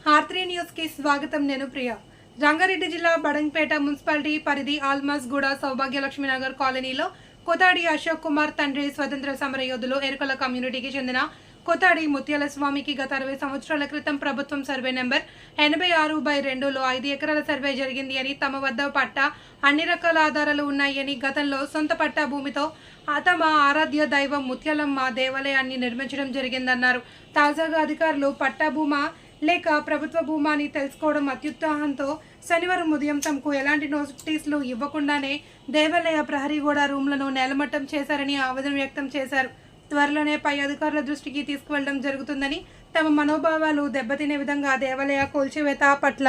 R3 news కి స్వాగతం. నేను ప్రియా. రంగారెడ్డి జిల్లా బడంగపేట మున్సిపాలిటీ పరిధి ఆల్మాస్గూడ సౌభాగ్యలక్ష్మి నగర్ కాలనీలో కొతాడి అశోక్ కుమార్ తండ్రి స్వతంత్ర సమరయోధులు ఎరుకల కమ్యూనిటీకి చెందిన కొతాడి ముత్యాల స్వామికి గత 60 సంవత్సరాల క్రితం ప్రభుత్వం సర్వే నెంబర్ 86/2లో 5 ఎకరాల సర్వే జరిగింది అని, తమ వద్ద పట్టా అన్ని రకాల ఆధారాలు ఉన్నాయని, గతంలో సొంత పట్టా భూమితో తమ ఆరాధ్య దైవం ముత్యాలమ్మ దేవాలయాన్ని నిర్మించడం జరిగిందన్నారు. తాజాగా అధికారులు పట్టా భూమా లేక ప్రభుత్వ భూమా అని తెలుసుకోవడం అత్యుత్సాహంతో శనివారం ఉదయం తమకు ఎలాంటి నోటీసులు ఇవ్వకుండానే దేవాలయ ప్రహరీ గోడ రూమ్లను నేలమట్టం చేశారని ఆవేదన వ్యక్తం చేశారు. త్వరలోనే పై అధికారుల దృష్టికి తీసుకువెళ్లడం జరుగుతుందని, తమ మనోభావాలు దెబ్బతినే విధంగా దేవాలయ కూల్చివేత పట్ల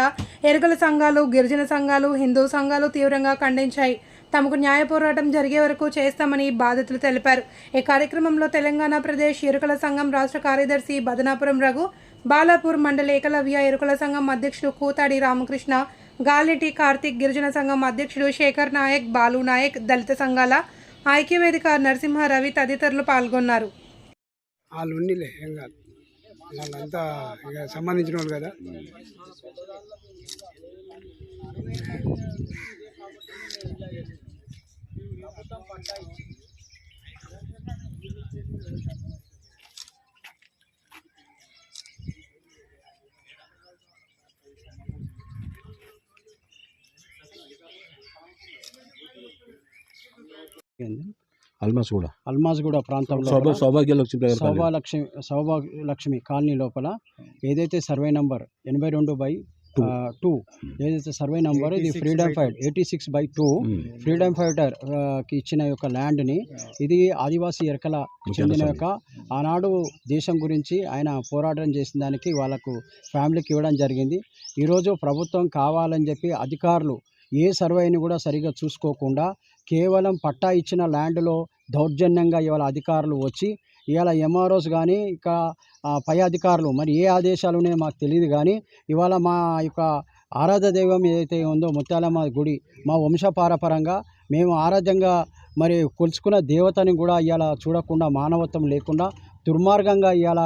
ఎరుకల సంఘాలు, గిరిజన సంఘాలు, హిందూ సంఘాలు తీవ్రంగా ఖండించాయి. తమకు న్యాయ పోరాటం జరిగే వరకు చేస్తామని బాధితులు తెలిపారు. ఈ కార్యక్రమంలో తెలంగాణ ప్రదేశ్ ఎరుకల సంఘం రాష్ట్ర కార్యదర్శి బదనాపురం రఘు, బాలాపూర్ మండల ఏకలవ్య ఎరుకల సంఘం అధ్యక్షుడు కూతాడి రామకృష్ణ, గాలిటి కార్తిక్, గిరిజన సంఘం అధ్యక్షుడు శేఖర్ నాయక్, బాలు నాయక్, దళిత సంఘాల ఐక్యవేదిక నరసింహ రవి తదితరులు పాల్గొన్నారు. వాళ్ళంతా ఇక సంబంధించిన వాళ్ళు కదా. అల్మాస్గూడ ప్రాంతంలో సౌభాగ్యలక్ష్మి కాలనీ లోపల ఏదైతే సర్వే నంబర్ 82/2 ఏదైతే సర్వే నంబర్, ఇది ఫ్రీడమ్ ఫైటర్ 86/2 ఫ్రీడమ్ ఫైటర్ కి ఇచ్చిన యొక్క ల్యాండ్ని, ఇది ఆదివాసీ ఎరకల చెందిన యొక్క ఆనాడు దేశం గురించి ఆయన పోరాటం చేసిన దానికి వాళ్ళకు ఫ్యామిలీకి ఇవ్వడం జరిగింది. ఈరోజు ప్రభుత్వం కావాలని చెప్పి అధికారులు ఏ సర్వేని కూడా సరిగా చూసుకోకుండా కేవలం పట్టా ఇచ్చిన ల్యాండ్లో దౌర్జన్యంగా ఇవాళ అధికారులు వచ్చి, ఇవాళ ఎంఆర్ఓస్ కానీ ఇక పై అధికారులు మరి ఏ ఆదేశాలు ఉన్నాయో మాకు తెలియదు, కానీ ఇవాళ మా యొక్క ఆరాధ్య దైవం ఏదైతే ఉందో ముత్యాలమ్మ గుడి, మా వంశపారపరంగా మేము ఆరాధ్యంగా మరి కొలుచుకున్న దేవతని కూడా ఇవాళ చూడకుండా, మానవత్వం లేకుండా దుర్మార్గంగా ఇవాళ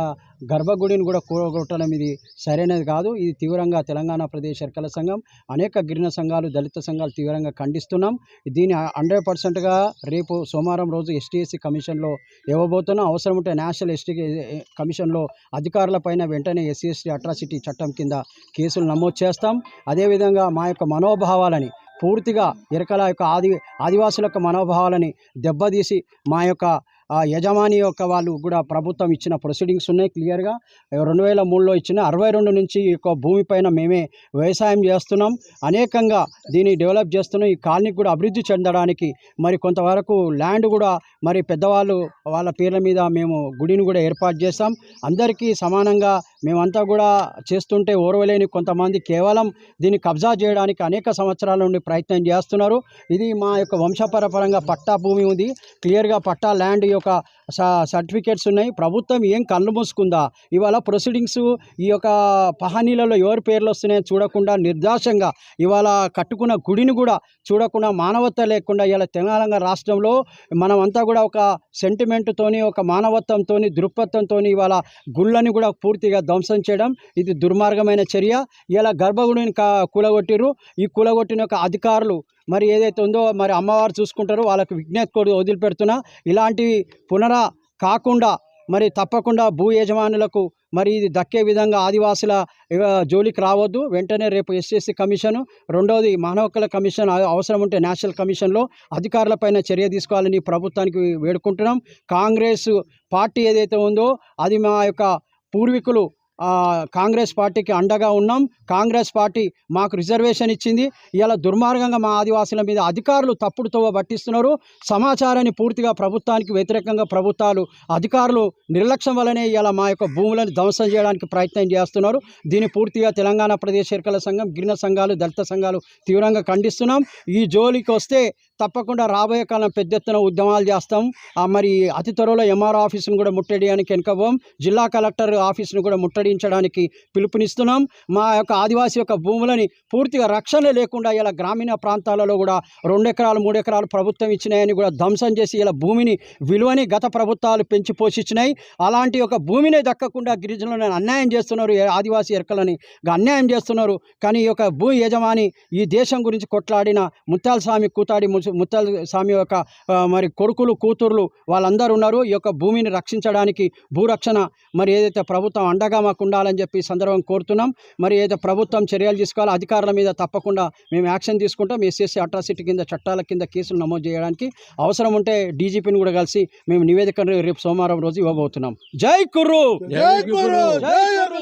గర్భగుడిని కూడా కూడగొట్టడం ఇది సరైనది కాదు. ఇది తీవ్రంగా తెలంగాణ ప్రదేశ్ ఎరుకల సంఘం, అనేక గిరిజన సంఘాలు, దళిత సంఘాలు తీవ్రంగా ఖండిస్తున్నాం. దీన్ని 100%గా రేపు సోమవారం రోజు ఎస్టీఎస్సీ కమిషన్లో ఇవ్వబోతున్నాం. అవసరం ఉంటే నేషనల్ ఎస్టీ కమిషన్లో అధికారులపైన వెంటనే ఎస్సీ ఎస్టీ అట్రాసిటీ చట్టం కింద కేసులు నమోదు చేస్తాం. అదేవిధంగా మా యొక్క మనోభావాలని పూర్తిగా ఎరకల యొక్క ఆదివాసుల యొక్క మనోభావాలని దెబ్బతీసి మా యొక్క యజమాని యొక్క వాళ్ళు కూడా ప్రభుత్వం ఇచ్చిన ప్రొసీడింగ్స్ ఉన్నాయి క్లియర్గా. 2003లో ఇచ్చిన 62 నుంచి ఈ యొక్క భూమిపైన మేమే వ్యవసాయం చేస్తున్నాం, అనేకంగా దీన్ని డెవలప్ చేస్తున్నాం. ఈ కాలనీకి కూడా అభివృద్ధి చెందడానికి మరి కొంతవరకు ల్యాండ్ కూడా మరి పెద్దవాళ్ళు వాళ్ళ పేర్ల మీద మేము గుడిని కూడా ఏర్పాటు చేస్తాం. అందరికీ సమానంగా మేమంతా కూడా చేస్తుంటే ఓర్వలేని కొంతమంది కేవలం దీన్ని కబ్జా చేయడానికి అనేక సంవత్సరాల నుండి ప్రయత్నం చేస్తున్నారు. ఇది మా యొక్క వంశపరపరంగా పట్టా భూమి ఉంది, క్లియర్గా పట్టా ల్యాండ్ యొక్క సర్టిఫికేట్స్ ఉన్నాయి. ప్రభుత్వం ఏం కళ్ళు మూసుకుందా? ఇవాళ ప్రొసీడింగ్స్ ఈ యొక్క పహానీలలో ఎవరి పేర్లు వస్తున్నాయో చూడకుండా, నిర్దాక్షంగా ఇవాళ కట్టుకున్న గుడిని కూడా చూడకుండా, మానవత్వం లేకుండా ఇవాళ తెలంగాణ రాష్ట్రంలో మనమంతా కూడా ఒక సెంటిమెంట్తోని, ఒక మానవత్వంతోని, దృక్పథంతోని ఇవాళ గుళ్ళని కూడా పూర్తిగా ధ్వంసం చేయడం ఇది దుర్మార్గమైన చర్య. ఇవాళ గర్భగుడిని కూలగొట్టిరు. ఈ కూలగొట్టిన యొక్క అధికారులు మరి ఏదైతే ఉందో మరి అమ్మవారు చూసుకుంటారో వాళ్ళకు విజ్ఞప్తి కూడా వదిలిపెడుతున్నా, ఇలాంటివి పునరా కాకుండా మరి తప్పకుండా భూ యజమానులకు మరి ఇది దక్కే విధంగా ఆదివాసుల జోలికి రావద్దు. వెంటనే రేపు ఎస్సీఎస్సీ కమిషను, రెండవది మానవ హక్కుల కమిషన్, అవసరం ఉంటే నేషనల్ కమిషన్లో అధికారులపైన చర్య తీసుకోవాలని ప్రభుత్వానికి వేడుకుంటున్నాం. కాంగ్రెస్ పార్టీ ఏదైతే ఉందో అది మా యొక్క పూర్వీకులు కాంగ్రెస్ పార్టీకి అండగా ఉన్నాం. కాంగ్రెస్ పార్టీ మాకు రిజర్వేషన్ ఇచ్చింది. ఇలా దుర్మార్గంగా మా ఆదివాసుల మీద అధికారులు తప్పుడు తోవ పట్టిస్తున్నారు. సమాచారాన్ని పూర్తిగా ప్రభుత్వానికి వ్యతిరేకంగా ప్రభుత్వాలు అధికారులు నిర్లక్ష్యం వల్లనే ఇలా మా యొక్క భూములను ధ్వంసం చేయడానికి ప్రయత్నం చేస్తున్నారు. దీన్ని పూర్తిగా తెలంగాణ ప్రదేశ్ ఎరుకల సంఘం, గిరిజన సంఘాలు, దళిత సంఘాలు తీవ్రంగా ఖండిస్తున్నాం. ఈ జోలికి వస్తే తప్పకుండా రాబోయే కాలం పెద్ద ఎత్తున ఉద్యమాలు చేస్తాం. మరి అతి త్వరలో ఎంఆర్ఓ ఆఫీసును కూడా ముట్టడియడానికి వెనుకపోం. జిల్లా కలెక్టర్ ఆఫీసును కూడా ముట్టడించడానికి పిలుపునిస్తున్నాం. మా యొక్క ఆదివాసీ యొక్క భూములని పూర్తిగా రక్షణ లేకుండా ఇలా గ్రామీణ ప్రాంతాలలో కూడా 2 ఎకరాలు 3 ఎకరాలు ప్రభుత్వం ఇచ్చినాయని కూడా ధ్వంసం చేసి ఇలా భూమిని విలువని గత ప్రభుత్వాలు పెంచి పోషించినాయి. అలాంటి ఒక భూమినే దక్కకుండా గిరిజనులను అన్యాయం చేస్తున్నారు. ఆదివాసీ ఎరకలని అన్యాయం చేస్తున్నారు. కానీ ఈ యొక్క భూ యజమాని ఈ దేశం గురించి కొట్లాడిన ముత్యాల స్వామి కూతాడి ముత్యాల స్వామి యొక్క మరి కొడుకులు కూతుర్లు వాళ్ళందరూ ఉన్నారు. ఈ యొక్క భూమిని రక్షించడానికి భూరక్షణ మరి ఏదైతే ప్రభుత్వం అండగా మాకు ఉండాలని చెప్పి సందర్భం కోరుతున్నాం. మరి ఏదైతే ప్రభుత్వం చర్యలు తీసుకోవాలో అధికారుల మీద తప్పకుండా మేము యాక్షన్ తీసుకుంటాం. ఎస్ఎస్సీ అట్రాసిటీ కింద చట్టాల కింద కేసులు నమోదు చేయడానికి అవసరం ఉంటే డీజీపీని కూడా కలిసి మేము నివేదికను రేపు సోమవారం రోజు ఇవ్వబోతున్నాం. జై కుర్రు.